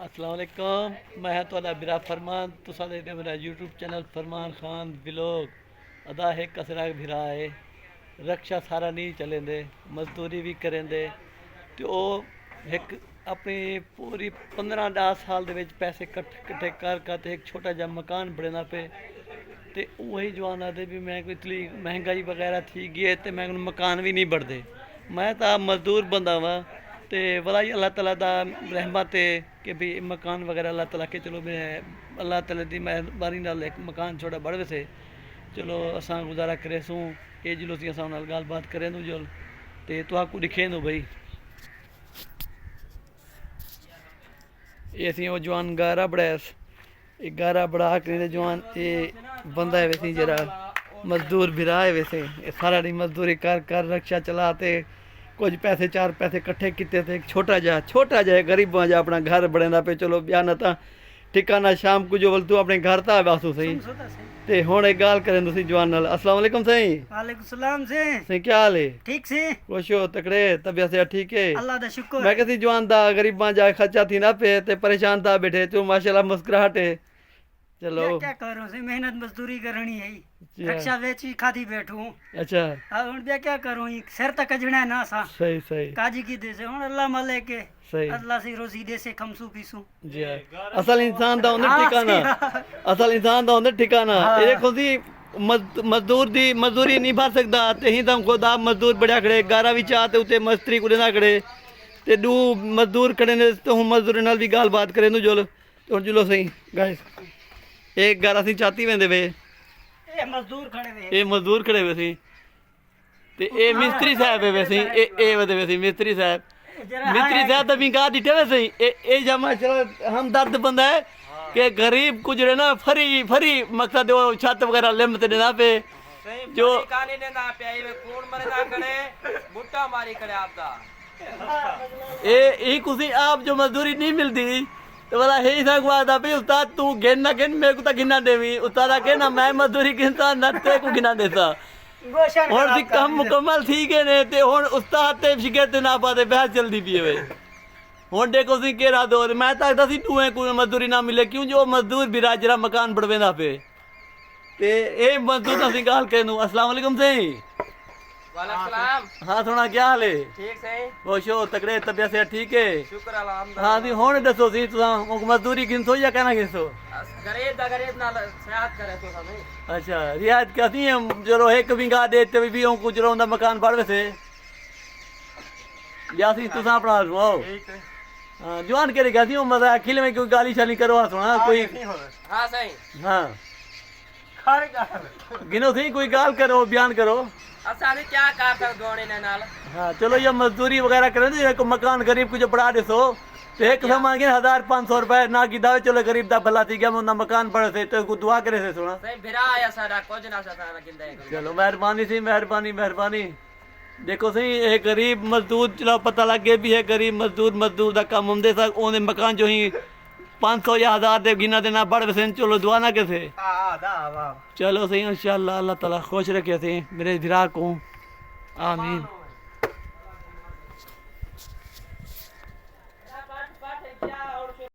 अस्सलाम वालेकुम। मैं है तुहाडा बिरा फरमान। तुसा देखदे मेरा यूट्यूब चैनल फरमान खान व्लॉग। अदा है कसरा भिरा है, रक्षा सारा नहीं चलेंदे, मजदूरी भी करेंदे ते ओह एक अपनी पूरी 15-10 साल दे विच पैसे कट्ठे कर ते एक छोटा जा मकान बनाना पे ते वही जवान आदे भी मैं कोई इतनी महंगाई वगैरह थी गई है ते मैं मकान भी नहीं बढ़दे। मैं तो मजदूर बंदा वा ते बड़ा ही अल्लाह ताला दा रहमत है कि भी मकान वगैरह अल्लाह ताला के चलो मैं अल्लाह ताला दी मेहरबानी नाल एक मकान छोटा बढ़ वैसे चलो असां गुजारा करे सूँ ये जिलो सी असां नाल गाल बात करें दो जल ते तुहाकू दिखे दो भाई ये असी वो जवान गारा बड़ास ये गारा बड़ा कर जवान ये बंदा है वैसे जरा मजदूर भिरा है वैसे ये सारा दिन मजदूरी कर रक्षा चलाते कुछ पैसे 4 पैसे इकट्ठे किते थे छोटा जा गरीबों जा अपना घर बनेदा पे चलो बयान था ठिकाना शाम को जो बोल तू अपने घर ता वासू सही ते हुण एक गाल करें तुसी जवान नाल। अस्सलाम वालेकुम सही। वालेकुम सलाम से क्या हाल है? ठीक से खुश हो तकड़े तबियत से ठीक है? अल्लाह दा शुक्र। मैं कहती जवान दा गरीबां जा खर्चा थी ना पे ते परेशान था बैठे तू माशाल्लाह मुस्कुराहट है। चलो क्या करो से मेहनत मजदूरी करनी है रक्षा वेची खादी बैठू। अच्छा अब हुन बे क्या करूं सिर तक कजणा ना सा सही सही काजी की दे से हुन अल्लाह माले के सही अल्लाह से रोजी दे से खमसू पीसू जी असल इंसान दा होंदा ठिकाना असल इंसान दा होंदा ठिकाना ये देखो जी मजदूर दी मजदूरी नहीं भर सकदा ते ही तम खुदा मजदूर बड़ा खड़े गारा भी चाहते उते मस्त्री कुड़े ना खड़े ते दू मजदूर खड़े ने तो हम मजदूर नाल भी गाल बात करें जुल तो जुलो सही गाइस एक गारा सी चाहती वेंदे वे ए मजदूर खड़े वे सी ते ए मिस्त्री साहब है वैसे ए वदे वैसे मिस्त्री साहब तो भी गा दिठे वैसे ए जमा चलो हम दर्द बंदा है कि गरीब गुजरे ना फरी मकसद वो छत वगैरह लिम ते देना पे जो कानी ने ना पे ये कौन मरे ना करे बुट्टा मारी करे आपदा ए कुसी आप जो मजदूरी नहीं मिलती तो बोला हे था गुआदा भी उस्ताद तू गिन ना गिन मेरे को तो गिना देवी उस्ताद कहना मैं मजदूरी गिनता ना ते को गिना देता और सी काम मुकम्मल थी गए ने ते हुन उस्ताद ते शिकायत ना पाते बहस जल्दी पी वे हुन देखो सी केरा दौर मैं तकदा सी तू कोई मजदूरी ना मिले क्यों जो मजदूर भी राजरा मकान बढ़वेंदा पे ते ए मजदूर दा सी गाल कहनू। अस्सलाम वालेकुम सही। वालेकुम सलाम। हाँ थोड़ा क्या हाल है? ठीक सही खुश हो तकड़े तबियत से ठीक है? शुक्र अल्हम्दुलिल्लाह। हाँ दी हुन दसो सी तुसा मजदूरी गिनसो या कहना गिनसो? गरीब नाल सियाहत करे तो हमें अच्छा रियायत कहती है चलो एक भी गा देते भी हम कुछ रोंदा मकान बढ़ वैसे यासी तुसा अपना सुनाओ। ठीक है हां जवान के कहती हूं मजा अखिल में कोई गाली शाली करो सुना कोई हां सही हां खारे का गिनो थी कोई गाल करो बयान करो असा ने क्या कर कर गोणे ने नाल। हाँ चलो ये मजदूरी वगैरह करें तो को मकान गरीब को जो बढ़ा देसो तो एक समान के 1500 रुपए ना की दावे चलो गरीब दा भला थी गया मैं मकान पड़े थे तो को दुआ करे से सुना सही भिरा आया सारा कुछ ना सारा किंदे चलो मेहरबानी सी मेहरबानी देखो सही एक गरीब मजदूर चलो पता लग गया भी है गरीब मजदूर दा काम होंदे सा ओने मकान जो ही 500 या 1000 दे गिना देना बढ़ वैसे चलो दुआ ना कैसे चलो सही इंशाल्लाह अल्लाह ताला खुश रखे थे मेरे भिरा को आमीन।